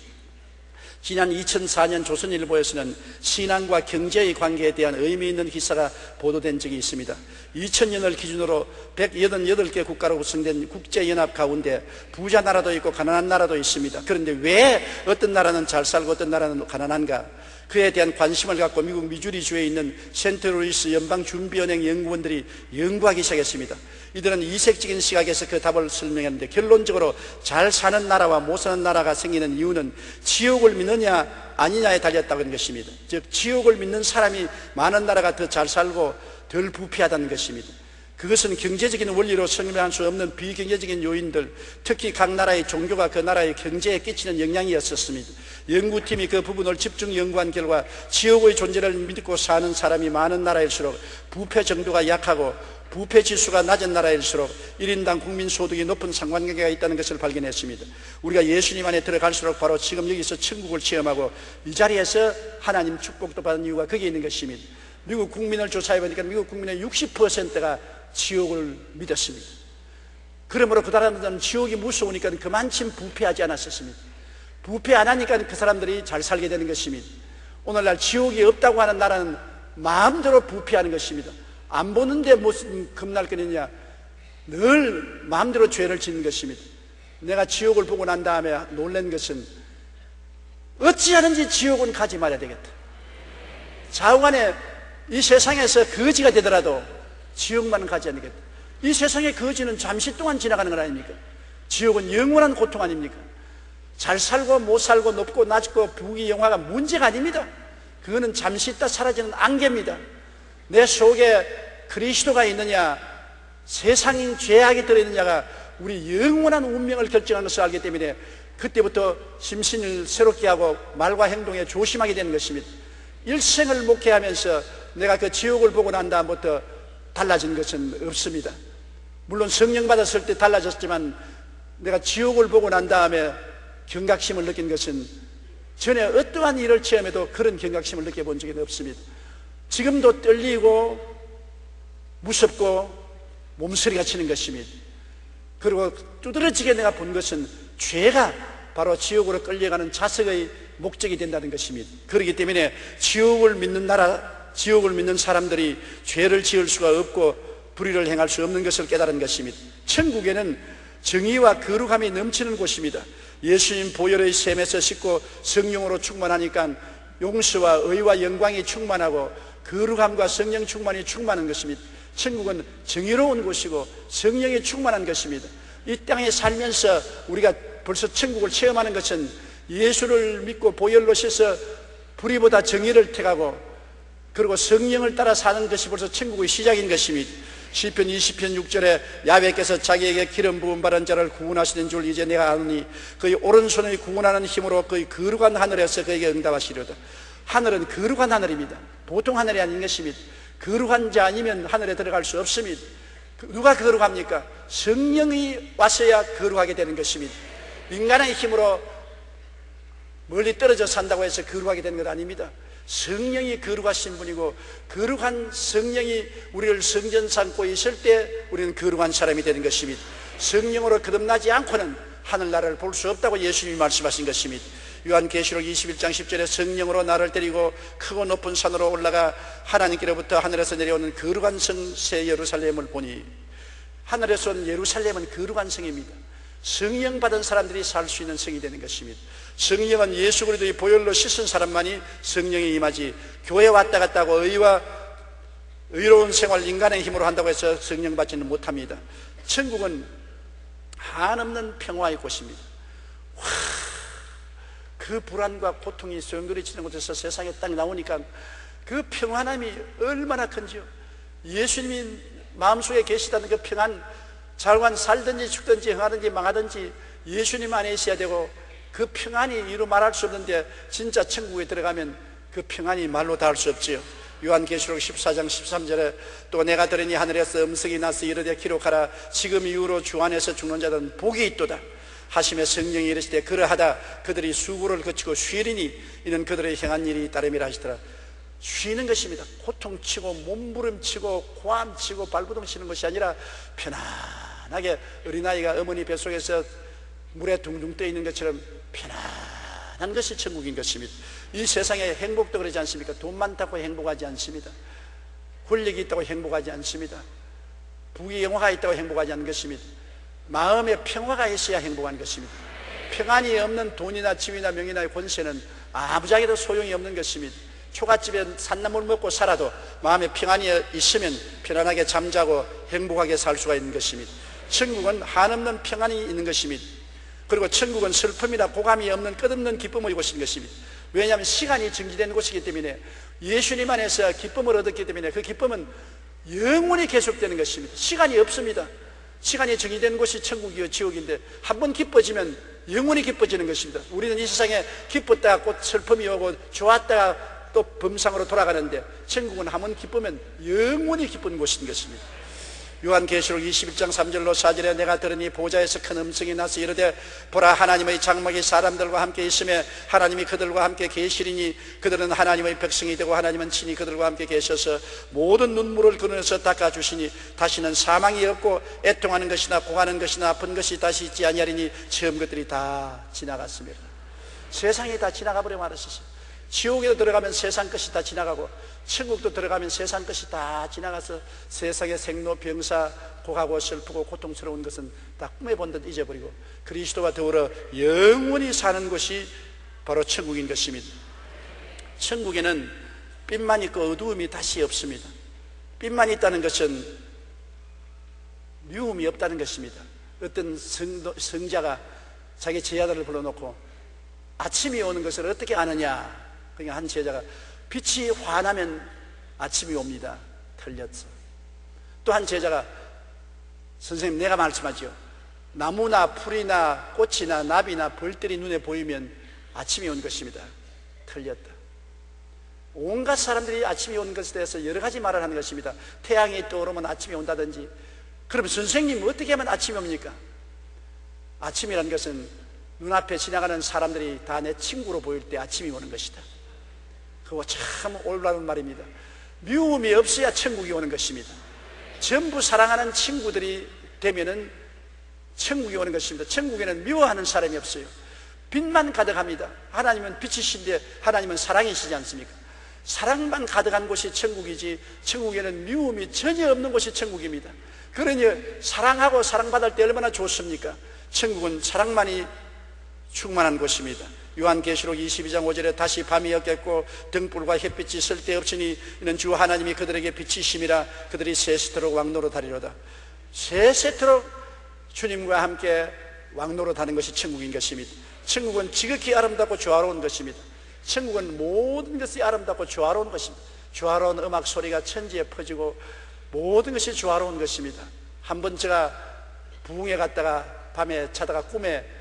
지난 2004년 조선일보에서는 신앙과 경제의 관계에 대한 의미 있는 기사가 보도된 적이 있습니다. 2000년을 기준으로 188개 국가로 구성된 국제연합 가운데 부자 나라도 있고 가난한 나라도 있습니다. 그런데 왜 어떤 나라는 잘 살고 어떤 나라는 가난한가? 그에 대한 관심을 갖고 미국 미주리주에 있는 센트루이스 연방준비은행 연구원들이 연구하기 시작했습니다. 이들은 이색적인 시각에서 그 답을 설명했는데 결론적으로 잘 사는 나라와 못 사는 나라가 생기는 이유는 지옥을 믿느냐 아니냐에 달렸다고 하는 것입니다. 즉 지옥을 믿는 사람이 많은 나라가 더 잘 살고 덜 부패하다는 것입니다. 그것은 경제적인 원리로 설명할 수 없는 비경제적인 요인들, 특히 각 나라의 종교가 그 나라의 경제에 끼치는 영향이었었습니다. 연구팀이 그 부분을 집중 연구한 결과 지옥의 존재를 믿고 사는 사람이 많은 나라일수록 부패 정도가 약하고 부패 지수가 낮은 나라일수록 1인당 국민소득이 높은 상관관계가 있다는 것을 발견했습니다. 우리가 예수님 안에 들어갈수록 바로 지금 여기서 천국을 체험하고 이 자리에서 하나님 축복도 받은 이유가 거기에 있는 것입니다. 미국 국민을 조사해보니까 미국 국민의 60%가 지옥을 믿었습니다. 그러므로 그 사람들은 지옥이 무서우니까 그만큼 부패하지 않았었습니다. 부패 안 하니까 그 사람들이 잘 살게 되는 것입니다. 오늘날 지옥이 없다고 하는 나라는 마음대로 부패하는 것입니다. 안 보는데 무슨 겁날거리냐, 늘 마음대로 죄를 짓는 것입니다. 내가 지옥을 보고 난 다음에 놀란 것은 어찌하는지 지옥은 가지 말아야 되겠다. 좌우간에 이 세상에서 거지가 되더라도 지옥만은 가지 않겠다. 이 세상의 거지는 잠시 동안 지나가는 건 아닙니까? 지옥은 영원한 고통 아닙니까? 잘 살고 못 살고 높고 낮고 부귀영화가 문제가 아닙니다. 그거는 잠시 있다 사라지는 안개입니다. 내 속에 그리스도가 있느냐 세상인 죄악이 들어있느냐가 우리 영원한 운명을 결정하는 것을 알기 때문에 그때부터 심신을 새롭게 하고 말과 행동에 조심하게 되는 것입니다. 일생을 목회하면서 내가 그 지옥을 보고 난 다음부터 달라진 것은 없습니다. 물론 성령 받았을 때 달라졌지만 내가 지옥을 보고 난 다음에 경각심을 느낀 것은 전에 어떠한 일을 체험해도 그런 경각심을 느껴본 적은 없습니다. 지금도 떨리고 무섭고 몸서리가 치는 것입니다. 그리고 두드러지게 내가 본 것은 죄가 바로 지옥으로 끌려가는 자석의 목적이 된다는 것입니다. 그렇기 때문에 지옥을 믿는 나라, 지옥을 믿는 사람들이 죄를 지을 수가 없고 불의를 행할 수 없는 것을 깨달은 것입니다. 천국에는 정의와 거룩함이 넘치는 곳입니다. 예수님 보혈의 샘에서 씻고 성령으로 충만하니까 용서와 의와 영광이 충만하고 거룩함과 성령 충만이 충만한 것입니다. 천국은 정의로운 곳이고 성령이 충만한 것입니다. 이 땅에 살면서 우리가 벌써 천국을 체험하는 것은 예수를 믿고 보혈로 씻어 불의보다 정의를 택하고 그리고 성령을 따라 사는 것이 벌써 천국의 시작인 것입니다. 시편 20편 6절에 야훼께서 자기에게 기름 부음 받은 자를 구원하시는 줄 이제 내가 아노니 그의 오른손의 구원하는 힘으로 그의 거룩한 하늘에서 그에게 응답하시려다. 하늘은 거룩한 하늘입니다. 보통 하늘이 아닌 것입니다. 거룩한 자 아니면 하늘에 들어갈 수 없습니다. 누가 거룩합니까? 성령이 왔어야 거룩하게 되는 것입니다. 인간의 힘으로 멀리 떨어져 산다고 해서 거룩하게 되는 것 아닙니다. 성령이 거룩하신 분이고 거룩한 성령이 우리를 성전 삼고 있을 때 우리는 거룩한 사람이 되는 것입니다. 성령으로 거듭나지 않고는 하늘나라를 볼 수 없다고 예수님이 말씀하신 것입니다. 요한계시록 21장 10절에 성령으로 나를 데리고 크고 높은 산으로 올라가 하나님께로부터 하늘에서 내려오는 거룩한 성 새 예루살렘을 보니, 하늘에서 온 예루살렘은 거룩한 성입니다. 성령 받은 사람들이 살 수 있는 성이 되는 것입니다. 성령은 예수 그리스도의 보혈로 씻은 사람만이 성령이 임하지, 교회 왔다 갔다 하고 의와 의로운 생활 인간의 힘으로 한다고 해서 성령 받지는 못합니다. 천국은 한없는 평화의 곳입니다. 그 불안과 고통이 소용돌이치는 곳에서 세상에 딱 나오니까 그 평안함이 얼마나 큰지요. 예수님이 마음속에 계시다는 그 평안, 자관 살든지 죽든지 흥하든지 망하든지 예수님 안에 있어야 되고, 그 평안이 이루 말할 수 없는데 진짜 천국에 들어가면 그 평안이 말로 다 할 수 없지요. 요한계시록 14장 13절에 또 내가 들으니 하늘에서 음성이 나서 이르되 기록하라. 지금 이후로 주 안에서 죽는 자들은 복이 있도다 하심에 성령이 이르시되 그러하다 그들이 수고를 거치고 쉬리니 이는 그들의 행한 일이 따름이라 하시더라. 쉬는 것입니다. 고통치고 몸부림치고 고함치고 발부둥치는 것이 아니라 편안하게 어린아이가 어머니 뱃속에서 물에 둥둥 떠 있는 것처럼 편안한 것이 천국인 것입니다. 이 세상에 행복도 그러지 않습니까? 돈 많다고 행복하지 않습니다. 권력이 있다고 행복하지 않습니다. 부귀 영화가 있다고 행복하지 않는 것입니다. 마음에 평화가 있어야 행복한 것입니다. 평안이 없는 돈이나 지위나 명예나 권세는 아무짝에도 소용이 없는 것입니다. 초가집에 산나물 먹고 살아도 마음에 평안이 있으면 편안하게 잠자고 행복하게 살 수가 있는 것입니다. 천국은 한없는 평안이 있는 것입니다. 그리고 천국은 슬픔이나 고감이 없는 끝없는 기쁨의 곳인 것입니다. 왜냐하면 시간이 정지된 곳이기 때문에, 예수님 안에서 기쁨을 얻었기 때문에 그 기쁨은 영원히 계속되는 것입니다. 시간이 없습니다. 시간이 정의된 곳이 천국이요 지옥인데 한 번 기뻐지면 영원히 기뻐지는 것입니다. 우리는 이 세상에 기뻤다가 곧 슬픔이 오고 좋았다가 또 범상으로 돌아가는데, 천국은 한 번 기쁘면 영원히 기쁜 곳인 것입니다. 요한계시록 21장 3절로 4절에 내가 들으니 보좌에서 큰 음성이 나서 이르되 보라, 하나님의 장막이 사람들과 함께 있으며 하나님이 그들과 함께 계시리니 그들은 하나님의 백성이 되고 하나님은 친히 그들과 함께 계셔서 모든 눈물을 그늘에서 닦아주시니 다시는 사망이 없고 애통하는 것이나 고하는 것이나 아픈 것이 다시 있지 아니하리니 처음 것들이 다 지나갔습니다. 세상이 다 지나가 버려 말았었어요. 지옥에 들어가면 세상 것이 다 지나가고 천국도 들어가면 세상 것이 다 지나가서 세상의 생로병사, 고하고 슬프고 고통스러운 것은 다 꿈에 본 듯 잊어버리고 그리스도와 더불어 영원히 사는 곳이 바로 천국인 것입니다. 천국에는 빛만 있고 어두움이 다시 없습니다. 빛만 있다는 것은 미움이 없다는 것입니다. 어떤 성자가 자기 제자들을 불러놓고 아침이 오는 것을 어떻게 아느냐, 그러니까 한 제자가 빛이 환하면 아침이 옵니다. 틀렸어. 또 한 제자가 선생님 내가 말씀하죠. 나무나 풀이나 꽃이나 나비나 벌들이 눈에 보이면 아침이 온 것입니다. 틀렸다. 온갖 사람들이 아침이 온 것에 대해서 여러 가지 말을 하는 것입니다. 태양이 떠오르면 아침이 온다든지. 그럼 선생님 어떻게 하면 아침이 옵니까? 아침이라는 것은 눈앞에 지나가는 사람들이 다 내 친구로 보일 때 아침이 오는 것이다. 그거 참 올바른 말입니다. 미움이 없어야 천국이 오는 것입니다. 전부 사랑하는 친구들이 되면은 천국이 오는 것입니다. 천국에는 미워하는 사람이 없어요. 빛만 가득합니다. 하나님은 빛이신데 하나님은 사랑이시지 않습니까? 사랑만 가득한 곳이 천국이지, 천국에는 미움이 전혀 없는 곳이 천국입니다. 그러니 사랑하고 사랑받을 때 얼마나 좋습니까? 천국은 사랑만이 충만한 곳입니다. 요한계시록 22장 5절에 다시 밤이 었겠고 등불과 햇빛이 쓸데없으니 이는 주 하나님이 그들에게 빛이심이라 그들이 세세토록 왕노릇하리로다. 세세토록 주님과 함께 왕노릇하는 것이 천국인 것입니다. 천국은 지극히 아름답고 조화로운 것입니다. 천국은 모든 것이 아름답고 조화로운 것입니다. 조화로운 음악 소리가 천지에 퍼지고 모든 것이 조화로운 것입니다. 한번 제가 부흥에 갔다가 밤에 자다가 꿈에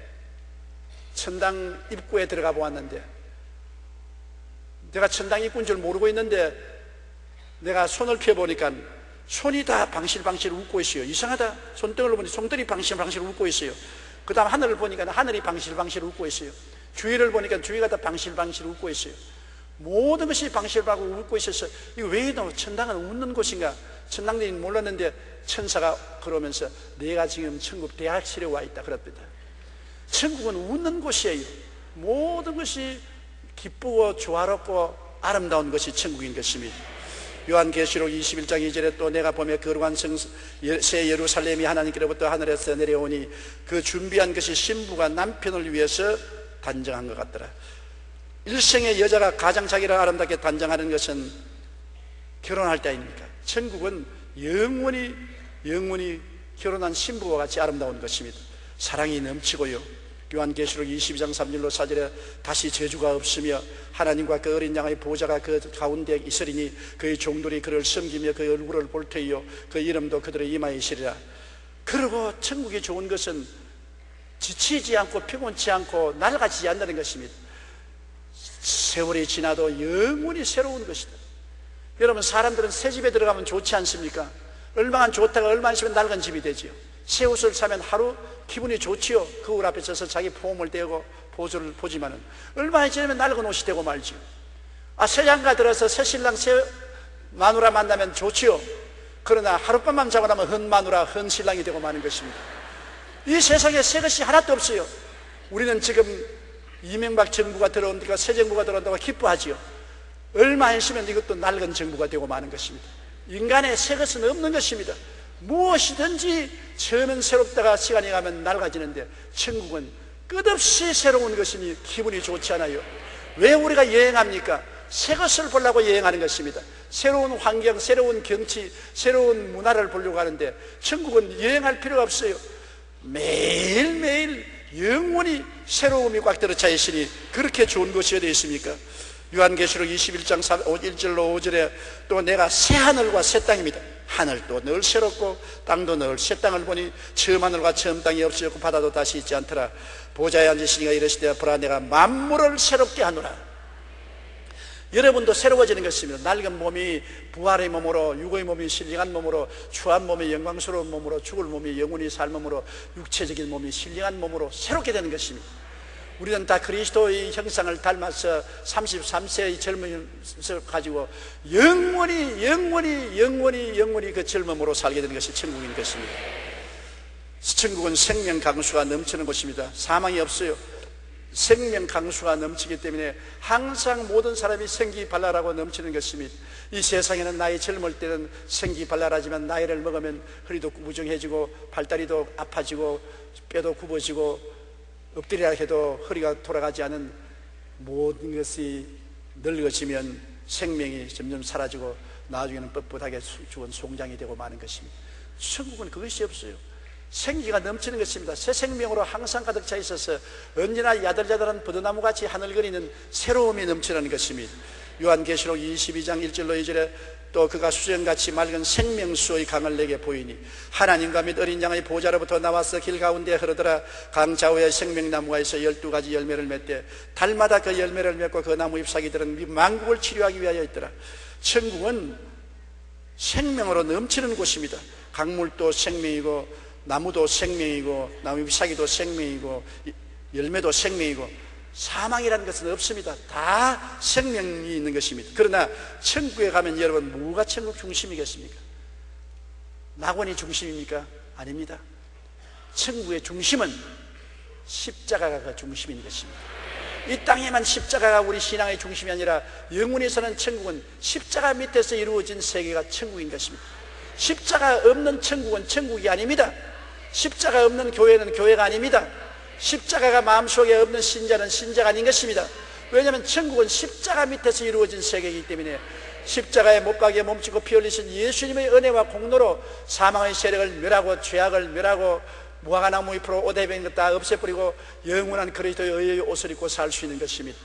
천당 입구에 들어가 보았는데, 내가 천당 입구인 줄 모르고 있는데 내가 손을 펴보니까 손이 다 방실방실 웃고 있어요. 이상하다. 손등을 보니 손들이 방실방실 웃고 있어요. 그 다음 하늘을 보니까 하늘이 방실방실 웃고 있어요. 주위를 보니까 주위가 다 방실방실 웃고 있어요. 모든 것이 방실방실 웃고 있어서 이거 왜 이러나, 천당은 웃는 곳인가? 천당들이 몰랐는데 천사가 그러면서 내가 지금 천국 대학실에 와 있다 그랬답니다. 천국은 웃는 곳이에요. 모든 것이 기쁘고 조화롭고 아름다운 것이 천국인 것입니다. 요한계시록 21장 2절에 또 내가 보며 거룩한 새 예루살렘이 하나님께로부터 하늘에서 내려오니 그 준비한 것이 신부가 남편을 위해서 단정한 것 같더라. 일생의 여자가 가장 자기를 아름답게 단정하는 것은 결혼할 때 아닙니까? 천국은 영원히 결혼한 신부와 같이 아름다운 것입니다. 사랑이 넘치고요, 요한계시록 22장 3절로 4절에 다시 저주가 없으며 하나님과 그 어린 양의 보좌가 그 가운데 있으리니 그의 종들이 그를 섬기며 그의 얼굴을 볼 터이요 그 이름도 그들의 이마에 있으리라. 그리고 천국이 좋은 것은 지치지 않고 피곤치 않고 낡아지지 않는 것입니다. 세월이 지나도 영원히 새로운 것이다. 여러분, 사람들은 새 집에 들어가면 좋지 않습니까? 얼마나 좋다가 얼마나 있으면 낡은 집이 되지요. 새 옷을 사면 하루 기분이 좋지요. 거울 앞에 서서 자기 폼을 떼고 보조를 보지만은 얼마나 지나면 낡은 옷이 되고 말지요. 새 장가 들어서 새 신랑 새 마누라 만나면 좋지요. 그러나 하룻밤만 자고 나면 헌 마누라 헌 신랑이 되고 마는 것입니다. 이 세상에 새 것이 하나도 없어요. 우리는 지금 이명박 정부가 들어온다고, 새 정부가 들어온다고 기뻐하지요. 얼마 있으면 이것도 낡은 정부가 되고 마는 것입니다. 인간의 새 것은 없는 것입니다. 무엇이든지 처음엔 새롭다가 시간이 가면 낡아지는데 천국은 끝없이 새로운 것이니 기분이 좋지 않아요. 왜 우리가 여행합니까? 새 것을 보려고 여행하는 것입니다. 새로운 환경, 새로운 경치, 새로운 문화를 보려고 하는데 천국은 여행할 필요가 없어요. 매일매일 영원히 새로움이 꽉 들어차 있으니 그렇게 좋은 것이 어디 있습니까? 요한계시록 21장 1절로 5절에 또 내가 새 하늘과 새 땅입니다. 하늘도 늘 새롭고 땅도 늘 새 땅을 보니 처음 하늘과 처음 땅이 없어졌고 바다도 다시 있지 않더라. 보좌에 앉으시니가 이르시되 보라 내가 만물을 새롭게 하노라. 여러분도 새로워지는 것입니다. 낡은 몸이 부활의 몸으로, 육의 몸이 신령한 몸으로, 추한 몸이 영광스러운 몸으로, 죽을 몸이 영원히 살 몸으로, 육체적인 몸이 신령한 몸으로 새롭게 되는 것입니다. 우리는 다 그리스도의 형상을 닮아서 33세의 젊음을 가지고 영원히 그 젊음으로 살게 되는 것이 천국인 것입니다. 천국은 생명 강수가 넘치는 곳입니다. 사망이 없어요. 생명 강수가 넘치기 때문에 항상 모든 사람이 생기발랄하고 넘치는 것입니다. 이 세상에는 나이 젊을 때는 생기발랄하지만 나이를 먹으면 허리도 무정해지고 발다리도 아파지고 뼈도 굽어지고 엎드리라 해도 허리가 돌아가지 않은 모든 것이 늙어지면 생명이 점점 사라지고 나중에는 뻣뻣하게 죽은 송장이 되고 마는 것입니다. 천국은 그것이 없어요. 생기가 넘치는 것입니다. 새 생명으로 항상 가득 차 있어서 언제나 야들야들한 버드나무같이 하늘거리는 새로움이 넘치는 것입니다. 요한계시록 22장 1절로 2절에 또 그가 수정같이 맑은 생명수의 강을 내게 보이니 하나님과 및 어린 양의 보좌로부터 나와서 길 가운데 흐르더라. 강 좌우에 생명나무가 있어 12가지 열매를 맺되 달마다 그 열매를 맺고 그 나무 잎사귀들은 만국을 치료하기 위하여 있더라. 천국은 생명으로 넘치는 곳입니다. 강물도 생명이고 나무도 생명이고 나무 잎사귀도 생명이고 열매도 생명이고 사망이라는 것은 없습니다. 다 생명이 있는 것입니다. 그러나 천국에 가면 여러분 뭐가 천국 중심이겠습니까? 낙원이 중심입니까? 아닙니다. 천국의 중심은 십자가가 중심인 것입니다. 이 땅에만 십자가가 우리 신앙의 중심이 아니라 영원히 사는 천국은 십자가 밑에서 이루어진 세계가 천국인 것입니다. 십자가 없는 천국은 천국이 아닙니다. 십자가 없는 교회는 교회가 아닙니다. 십자가가 마음속에 없는 신자는 신자가 아닌 것입니다. 왜냐하면 천국은 십자가 밑에서 이루어진 세계이기 때문에 십자가에 못 박에 몸짓고 피 흘리신 예수님의 은혜와 공로로 사망의 세력을 멸하고 죄악을 멸하고 무화과나무 잎으로 옷에 배인 것 다 없애버리고 영원한 그리스도의 의의 옷을 입고 살 수 있는 것입니다.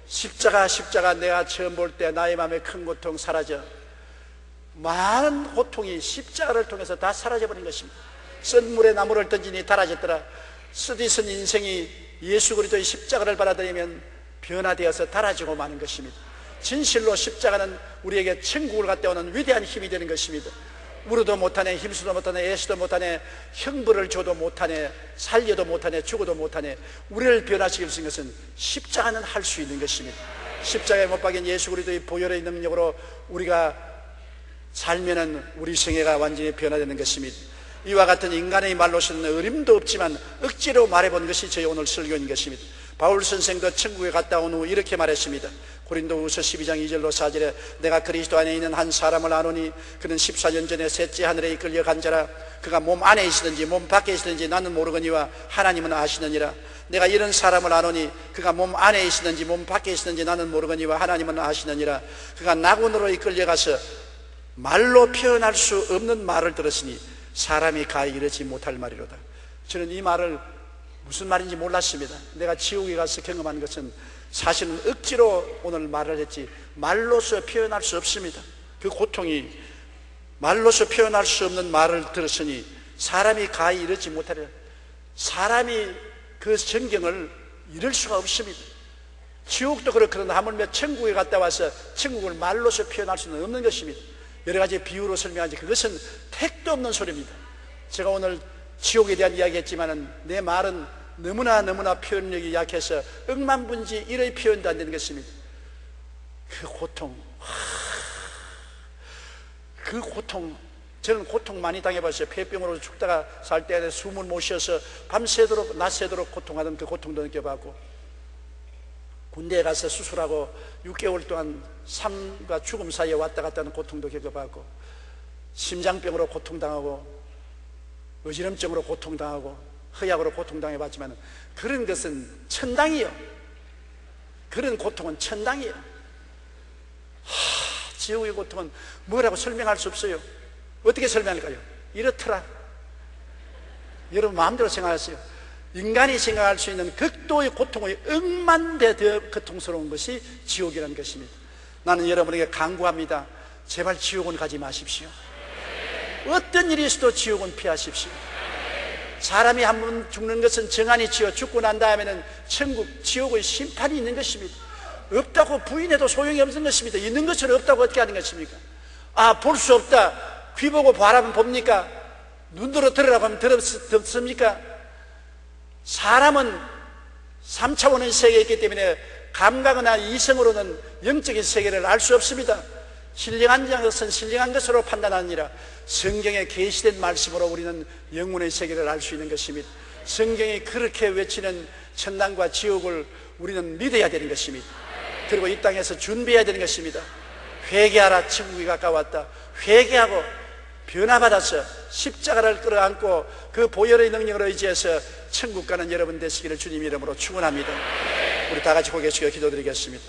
십자가 내가 처음 볼 때 나의 마음에 큰 고통 사라져 많은 고통이 십자가를 통해서 다 사라져버린 것입니다. 쓴 물에 나무를 던지니 달아졌더라. 쓰디쓴 인생이 예수 그리스도의 십자가를 받아들이면 변화되어서 달아지고 마는 것입니다. 진실로 십자가는 우리에게 천국을 갖다 오는 위대한 힘이 되는 것입니다. 울어도 못하네, 힘쓰도 못하네, 애쓰도 못하네, 형벌을 줘도 못하네, 살려도 못하네, 죽어도 못하네. 우리를 변화시킬 수 있는 것은 십자가는 할 수 있는 것입니다. 십자가에 못 박인 예수 그리스도의 보혈의 능력으로 우리가 살면은 우리 생애가 완전히 변화되는 것입니다. 이와 같은 인간의 말로서는 어림도 없지만 억지로 말해본 것이 저희 오늘 설교인 것입니다. 바울 선생도 천국에 갔다 온 후 이렇게 말했습니다. 고린도후서 12장 2절로 4절에 내가 그리스도 안에 있는 한 사람을 아노니 그는 14년 전에 셋째 하늘에 이끌려 간 자라. 그가 몸 안에 있으든지 몸 밖에 있으든지 나는 모르거니와 하나님은 아시느니라. 내가 이런 사람을 아노니 그가 몸 안에 있으든지 몸 밖에 있으든지 나는 모르거니와 하나님은 아시느니라. 그가 낙원으로 이끌려 가서 말로 표현할 수 없는 말을 들었으니 사람이 가히 이르지 못할 말이로다. 저는 이 말을 무슨 말인지 몰랐습니다. 내가 지옥에 가서 경험한 것은 사실은 억지로 오늘 말을 했지 말로서 표현할 수 없습니다. 그 고통이 말로서 표현할 수 없는 말을 들었으니 사람이 가히 이르지 못하리라. 사람이 그 전경을 이룰 수가 없습니다. 지옥도 그렇거든 하물며 천국에 갔다 와서 천국을 말로서 표현할 수는 없는 것입니다. 여러 가지 비유로 설명하지 그것은 택도 없는 소리입니다. 제가 오늘 지옥에 대한 이야기했지만은 내 말은 너무나 표현력이 약해서 억만분지 1의 표현도 안 되는 것입니다. 그 고통, 그 고통, 저는 고통 많이 당해봤어요. 폐병으로 죽다가 살 때 숨을 못 쉬어서 밤새도록 낮새도록 고통하던 그 고통도 느껴봤고, 군대에 가서 수술하고 6개월 동안 삶과 죽음 사이에 왔다 갔다 하는 고통도 겪어봤고, 심장병으로 고통당하고 어지럼증으로 고통당하고 허약으로 고통당해봤지만 그런 것은 천당이요. 그런 고통은 천당이요. 지옥의 고통은 뭐라고 설명할 수 없어요. 어떻게 설명할까요? 이렇더라. 여러분 마음대로 생각하세요. 인간이 생각할 수 있는 극도의 고통의 억만배 더 고통스러운 것이 지옥이라는 것입니다. 나는 여러분에게 간구합니다. 제발 지옥은 가지 마십시오. 어떤 일이 있어도 지옥은 피하십시오. 사람이 한 번 죽는 것은 정한이 지어 죽고 난 다음에는 천국, 지옥의 심판이 있는 것입니다. 없다고 부인해도 소용이 없는 것입니다. 있는 것처럼 없다고 어떻게 하는 것입니까? 볼 수 없다. 귀 보고 바라보면 봅니까? 눈으로 들으라고 하면 듣습니까? 사람은 3차원의 세계에 있기 때문에 감각이나 이성으로는 영적인 세계를 알 수 없습니다. 신령한 것은 신령한 것으로 판단하느니라. 성경에 계시된 말씀으로 우리는 영혼의 세계를 알 수 있는 것입니다. 성경이 그렇게 외치는 천당과 지옥을 우리는 믿어야 되는 것입니다. 그리고 이 땅에서 준비해야 되는 것입니다. 회개하라, 천국이 가까웠다. 회개하고 변화받아서 십자가를 끌어안고 그 보혈의 능력을 의지해서 천국 가는 여러분 되시기를 주님 이름으로 축원합니다. 우리 다 같이 고개 숙여 기도드리겠습니다.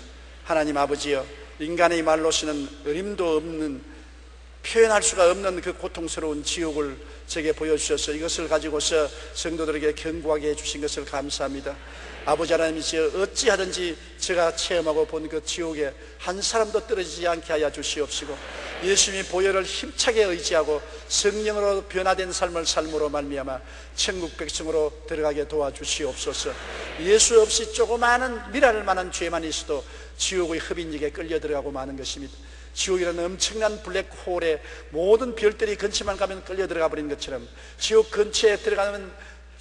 하나님 아버지여, 인간의 말로서는 어림도 없는, 표현할 수가 없는 그 고통스러운 지옥을 제게 보여주셔서 이것을 가지고서 성도들에게 견고하게 해주신 것을 감사합니다. 아버지 하나님이시여, 어찌하든지 제가 체험하고 본 그 지옥에 한 사람도 떨어지지 않게 하여 주시옵시고, 예수님의 보혈을 힘차게 의지하고 성령으로 변화된 삶을 삶으로 말미암아 천국 백성으로 들어가게 도와주시옵소서. 예수 없이 조그마한 미랄 만한 죄만 있어도 지옥의 흡인력에 끌려 들어가고 마는 것입니다. 지옥이라는 엄청난 블랙홀에 모든 별들이 근처만 가면 끌려 들어가 버린 것처럼 지옥 근처에 들어가면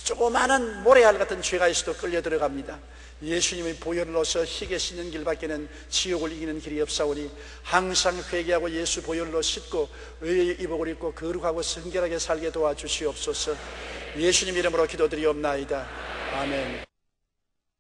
조그마한 모래알 같은 죄가 있어도 끌려 들어갑니다. 예수님의 보혈로서 희게 씻는 길밖에는 지옥을 이기는 길이 없사오니 항상 회개하고 예수 보혈로 씻고 의의 이복을 입고 거룩하고 성결하게 살게 도와주시옵소서. 예수님 이름으로 기도드리옵나이다. 아멘.